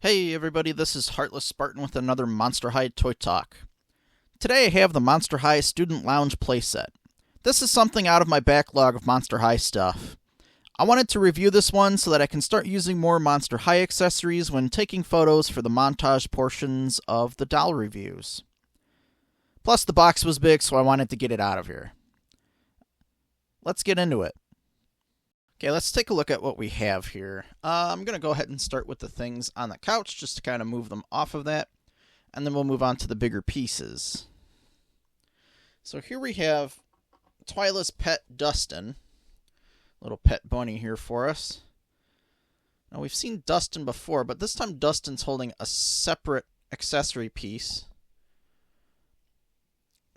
Hey everybody, this is Heartless Spartan with another Monster High Toy Talk. Today I have the Monster High Student Lounge playset. This is something out of my backlog of Monster High stuff. I wanted to review this one so that I can start using more Monster High accessories when taking photos for the montage portions of the doll reviews. Plus the box was big, so I wanted to get it out of here. Let's get into it. Okay, let's take a look at what we have here. I'm going to go ahead and start with the things on the couch just to kind of move them off of that. And then we'll move on to the bigger pieces. So here we have Twyla's pet Dustin. Little pet bunny here for us. Now we've seen Dustin before, but this time Dustin's holding a separate accessory piece.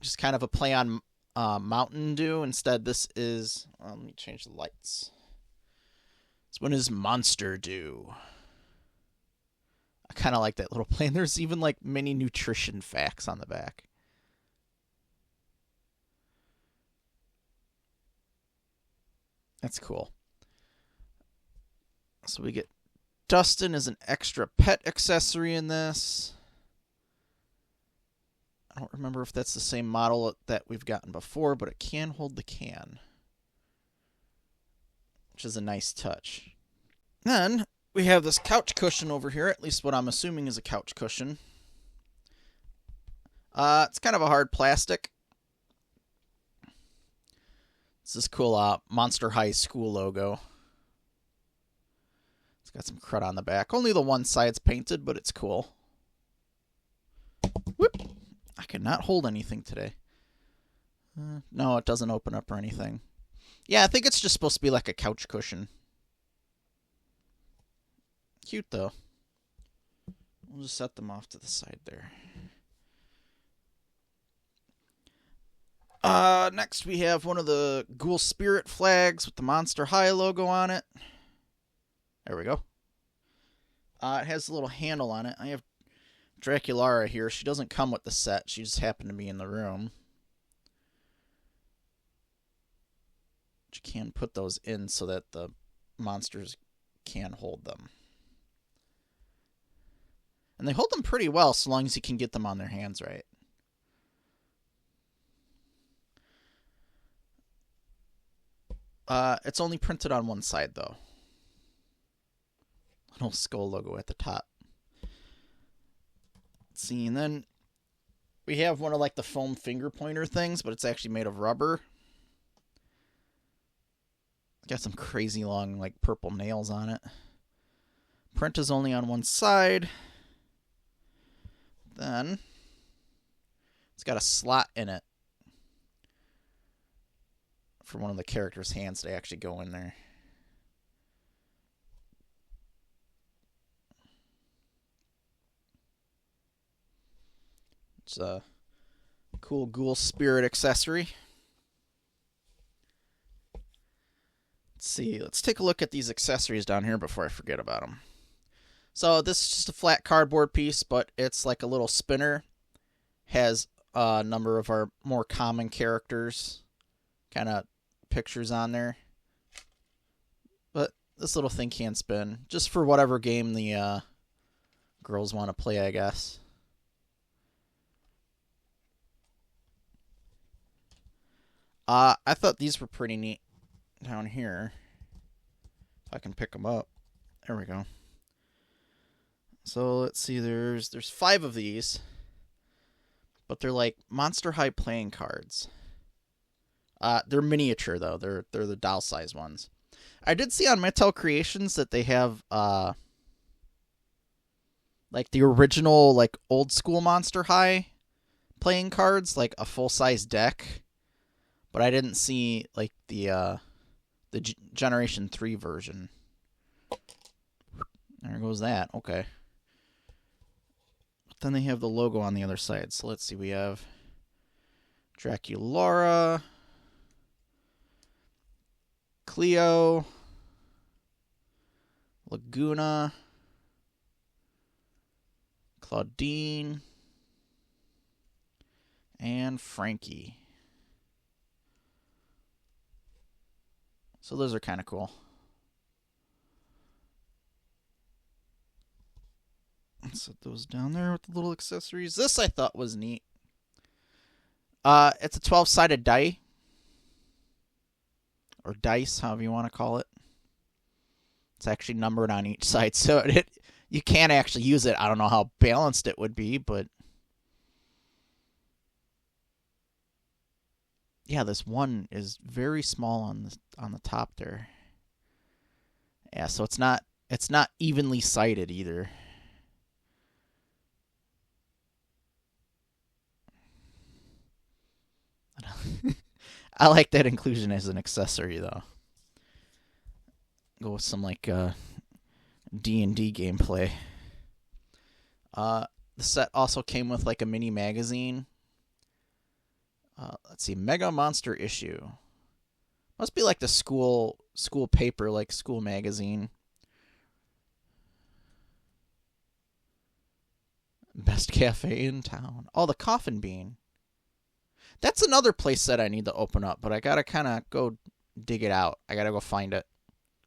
Just kind of a play on Mountain Dew. Instead, this is... let me change the lights. This one is Monster Dew. I kind of like that little plane. There's even like mini nutrition facts on the back. That's cool. So we get Dustin as an extra pet accessory in this. I don't remember if that's the same model that we've gotten before, but it can hold the can, which is a nice touch. Then we have this couch cushion over here, at least what I'm assuming is a couch cushion. It's kind of a hard plastic. It's this cool Monster High School logo. It's got some crud on the back. Only the one side's painted, but it's cool. Whoop! I cannot hold anything today. No, it doesn't open up or anything. Yeah, I think it's just supposed to be like a couch cushion. Cute, though. We'll just set them off to the side there. Next we have one of the Ghoul Spirit flags with the Monster High logo on it. There we go. It has a little handle on it. I have Draculara here. She doesn't come with the set. She just happened to be in the room. You can put those in so that the monsters can hold them. And they hold them pretty well so long as you can get them on their hands right. It's only printed on one side, though. Little skull logo at the top. Let's see, and then we have one of like the foam finger pointer things, but it's actually made of rubber. Got some crazy long, like, purple nails on it. Print is only on one side. Then it's got a slot in it for one of the characters' hands to actually go in there. It's a cool Ghoul Spirit accessory. Let's see. Let's take a look at these accessories down here before I forget about them. So this is just a flat cardboard piece, but it's like a little spinner. Has a number of our more common characters, kind of pictures on there. But this little thing can spin, just for whatever game the girls want to play, I guess. I thought these were pretty neat down here. If I can pick them up. There we go. So let's see, there's 5 of these, but they're like Monster High playing cards. They're miniature though. They're the doll size ones. I did see on Mattel Creations that they have like the original like old school Monster High playing cards, like a full size deck, but I didn't see like the Generation 3 version. There goes that. Okay. Then they have the logo on the other side. So let's see. We have Draculara, Cleo, Laguna, Claudine, and Frankie. So those are kind of cool. Set those down there with the little accessories. This I thought was neat. It's a 12-sided die. Or dice, however you want to call it. It's actually numbered on each side, so you can't actually use it. I don't know how balanced it would be, but yeah, this one is very small on the top there. Yeah, so it's not evenly sided either. I like that inclusion as an accessory though. Go with some like D&D gameplay. The set also came with like a mini magazine. Let's see, Mega Monster issue. Must be like the school paper, like school magazine. Best cafe in town. Oh, the Coffin Bean. That's another place that I need to open up, but I gotta kind of go dig it out. I gotta go find it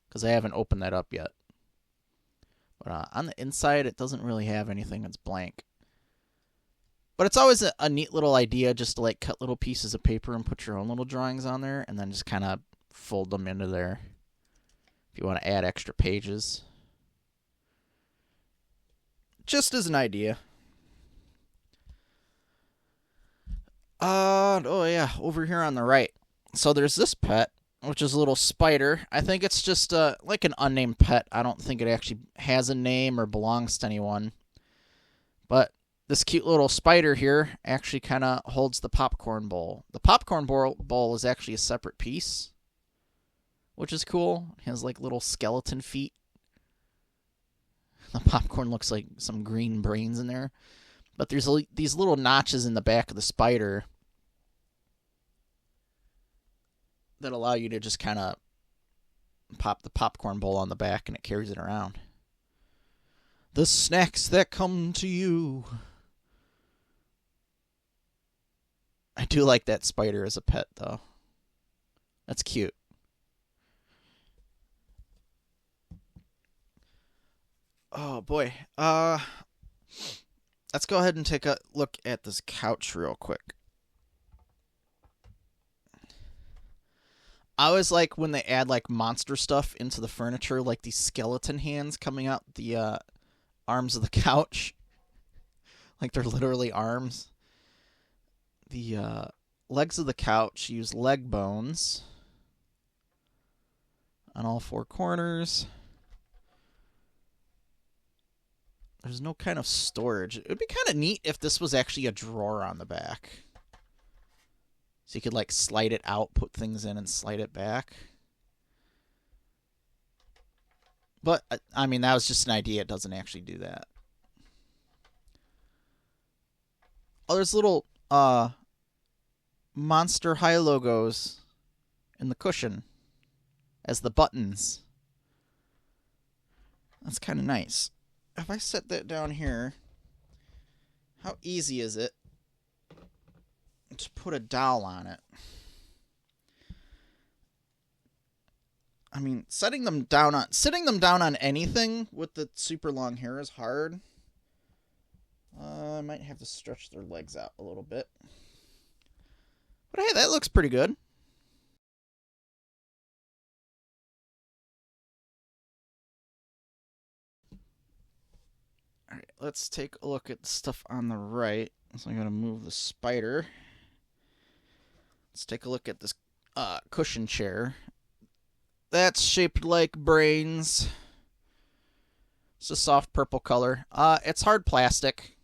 because I haven't opened that up yet. But on the inside, it doesn't really have anything. It's blank. But it's always a neat little idea just to like cut little pieces of paper and put your own little drawings on there and then just kind of fold them into there if you want to add extra pages. Just as an idea. Oh yeah, over here on the right. So there's this pet, which is a little spider. I think it's just like an unnamed pet. I don't think it actually has a name or belongs to anyone. But this cute little spider here actually kind of holds the popcorn bowl. The popcorn bowl is actually a separate piece, which is cool. It has like little skeleton feet. The popcorn looks like some green brains in there. But there's these little notches in the back of the spider that allow you to just kind of pop the popcorn bowl on the back and it carries it around. The snacks that come to you. I do like that spider as a pet, though. That's cute. Oh, boy. Let's go ahead and take a look at this couch real quick. I always like when they add like monster stuff into the furniture, like these skeleton hands coming out the arms of the couch. Like they're literally arms. The legs of the couch use leg bones on all four corners. There's no kind of storage. It would be kind of neat if this was actually a drawer on the back. So you could like slide it out, put things in, and slide it back. But, I mean, that was just an idea. It doesn't actually do that. Oh, there's little Monster High logos in the cushion as the buttons. That's kind of nice. If I set that down here, how easy is it to put a dowel on it? I mean, sitting them down on anything with the super long hair is hard. I might have to stretch their legs out a little bit. But hey, that looks pretty good. Alright, let's take a look at the stuff on the right. So I'm going to move the spider. Let's take a look at this cushion chair. That's shaped like brains. It's a soft purple color. It's hard plastic.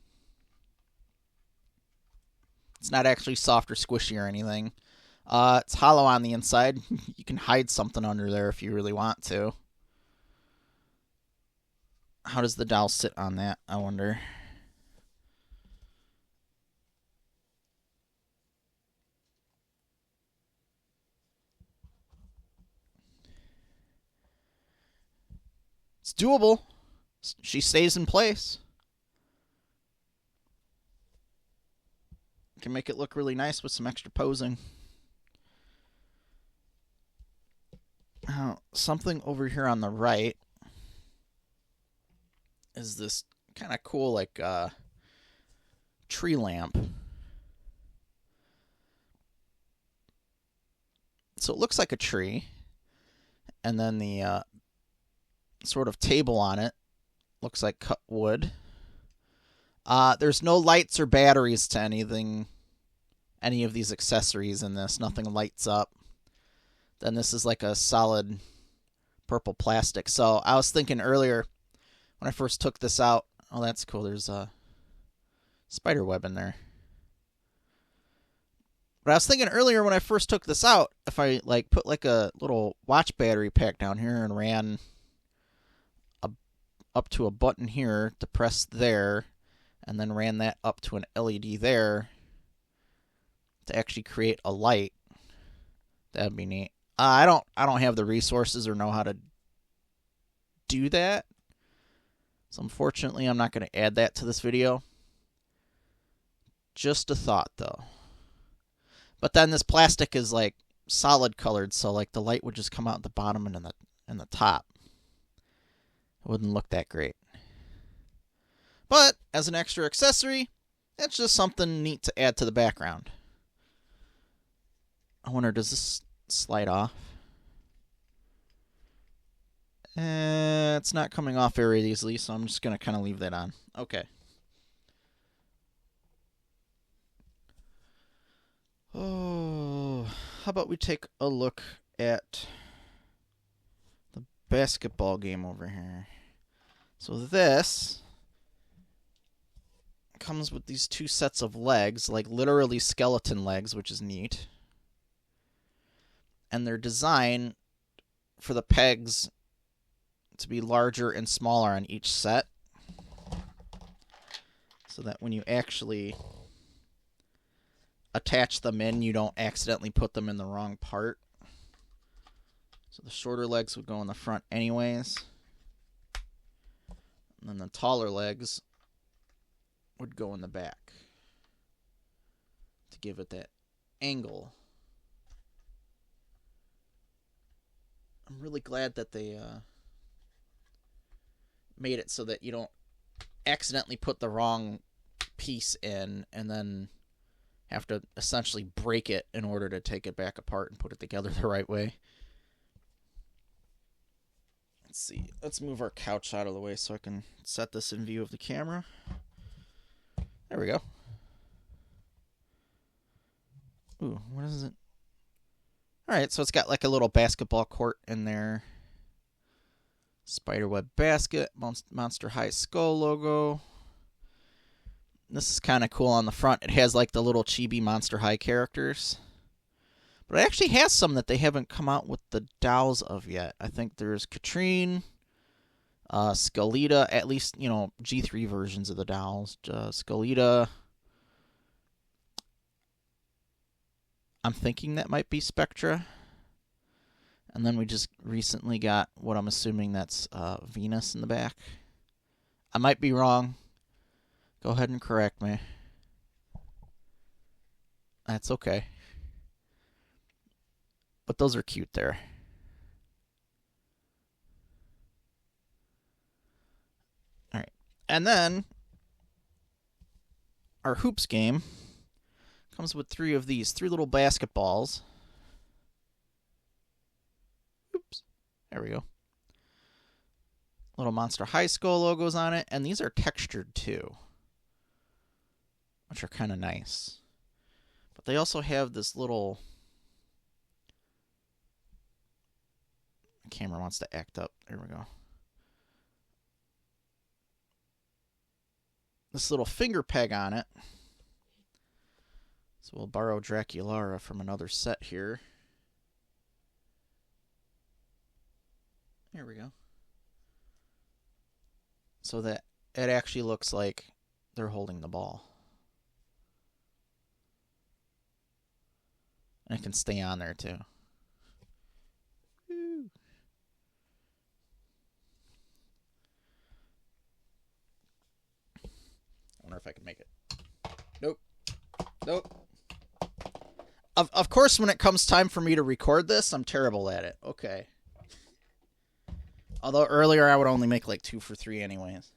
It's not actually soft or squishy or anything. It's hollow on the inside. You can hide something under there if you really want to. How does the dowel sit on that, I wonder? It's doable. She stays in place. Can make it look really nice with some extra posing. Now, something over here on the right is this kind of cool, like tree lamp. So it looks like a tree, and then the sort of table on it looks like cut wood. There's no lights or batteries to any of these accessories in this. Nothing lights up. Then this is like a solid purple plastic. So I was thinking earlier when I first took this out, oh, that's cool. There's a spider web in there. But I was thinking earlier when I first took this out, if I like put like a little watch battery pack down here and ran up to a button here to press there, and then ran that up to an LED there to actually create a light, that'd be neat. I don't have the resources or know how to do that, so unfortunately I'm not going to add that to this video. Just a thought though. But then this plastic is like solid colored, so like the light would just come out at the bottom and in the top. It wouldn't look that great. But as an extra accessory, it's just something neat to add to the background. I wonder, does this slide off? It's not coming off very easily, so I'm just going to kind of leave that on. Okay. Oh, how about we take a look at the basketball game over here. So this comes with these two sets of legs, like literally skeleton legs, which is neat. And they're designed for the pegs to be larger and smaller on each set, so that when you actually attach them in, you don't accidentally put them in the wrong part. So the shorter legs would go in the front anyways, and then the taller legs would go in the back to give it that angle. I'm really glad that they made it so that you don't accidentally put the wrong piece in and then have to essentially break it in order to take it back apart and put it together the right way. Let's see. Let's move our couch out of the way so I can set this in view of the camera. There we go. Ooh, what is it? Alright, so it's got like a little basketball court in there. Spiderweb basket, Monster High Skull logo. This is kind of cool on the front. It has like the little chibi Monster High characters. But it actually has some that they haven't come out with the dolls of yet. I think there's Katrine, Skelita, at least, you know, G3 versions of the dolls. Skelita. I'm thinking that might be Spectra. And then we just recently got what I'm assuming that's Venus in the back. I might be wrong. Go ahead and correct me. That's okay. But those are cute there. Alright. And then our hoops game comes with three of these. Three little basketballs. Oops. There we go. Little Monster High Skull logos on it. And these are textured too, which are kind of nice. But they also have this little... The camera wants to act up. There we go. This little finger peg on it. So we'll borrow Draculara from another set here. There we go. So that it actually looks like they're holding the ball. And it can stay on there too. Woo. I wonder if I can make it. Nope. Nope. Of course, when it comes time for me to record this, I'm terrible at it. Okay. Although earlier I would only make like 2 for 3 anyways.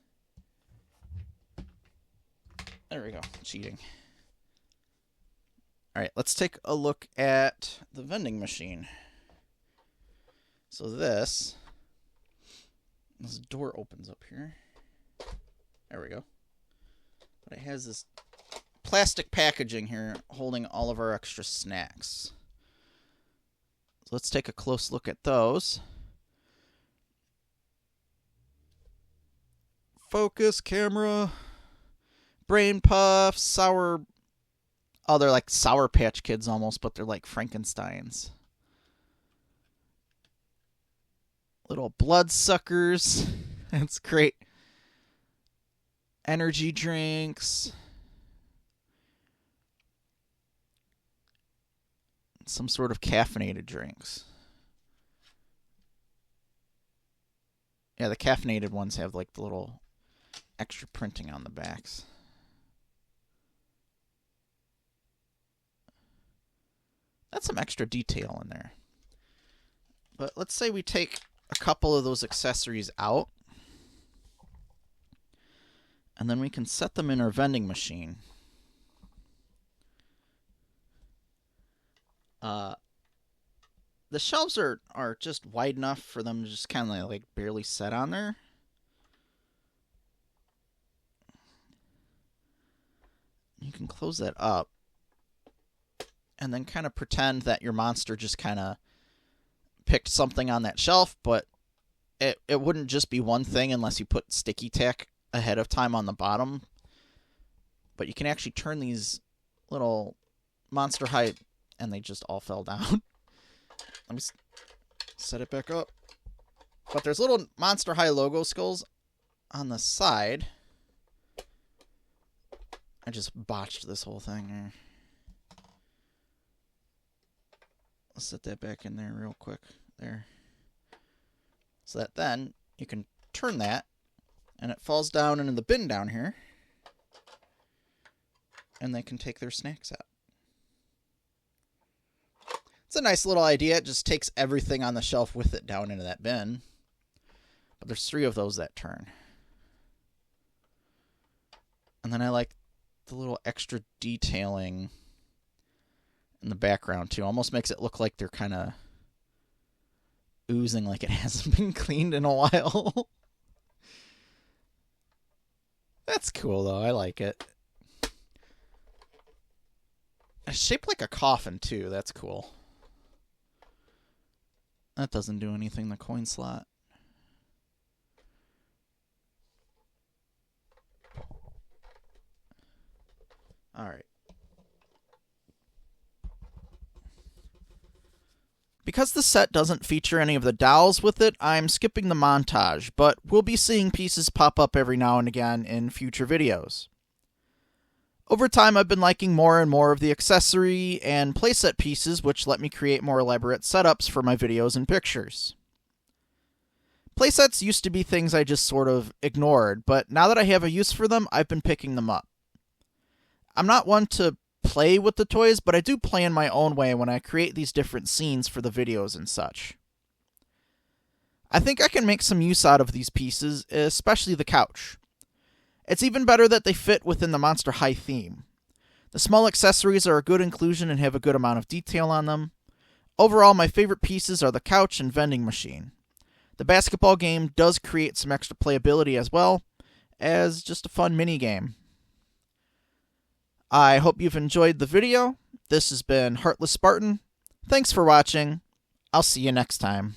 There we go. Cheating. All right, let's take a look at the vending machine. So this door opens up here. There we go. But it has this plastic packaging here holding all of our extra snacks. So let's take a close look at those. Focus, camera, brain puffs, sour... Oh, they're like Sour Patch Kids almost, but they're like Frankensteins. Little bloodsuckers. That's great. Energy drinks. Some sort of caffeinated drinks. Yeah, the caffeinated ones have like the little extra printing on the backs. That's some extra detail in there. But let's say we take a couple of those accessories out, and then we can set them in our vending machine. The shelves are just wide enough for them to just kind of like barely set on there. You can close that up and then kind of pretend that your monster just kind of picked something on that shelf, but it wouldn't just be one thing unless you put sticky tack ahead of time on the bottom. But you can actually turn these little Monster High, and they just all fell down. Let me set it back up. But there's little Monster High logo skulls on the side. I just botched this whole thing here. Let's set that back in there real quick. There. So that then you can turn that, and it falls down into the bin down here. And they can take their snacks out. It's a nice little idea. It just takes everything on the shelf with it down into that bin. But there's 3 of those that turn. And then I like the little extra detailing in the background too. Almost makes it look like they're kind of oozing like it hasn't been cleaned in a while. That's cool though. I like it. It's shaped like a coffin too. That's cool. That doesn't do anything, the coin slot. Alright. Because the set doesn't feature any of the dolls with it, I'm skipping the montage, but we'll be seeing pieces pop up every now and again in future videos. Over time, I've been liking more and more of the accessory and playset pieces, which let me create more elaborate setups for my videos and pictures. Playsets used to be things I just sort of ignored, but now that I have a use for them, I've been picking them up. I'm not one to play with the toys, but I do play in my own way when I create these different scenes for the videos and such. I think I can make some use out of these pieces, especially the couch. It's even better that they fit within the Monster High theme. The small accessories are a good inclusion and have a good amount of detail on them. Overall, my favorite pieces are the couch and vending machine. The basketball game does create some extra playability as well, as just a fun mini game. I hope you've enjoyed the video. This has been Heartless Spartan. Thanks for watching. I'll see you next time.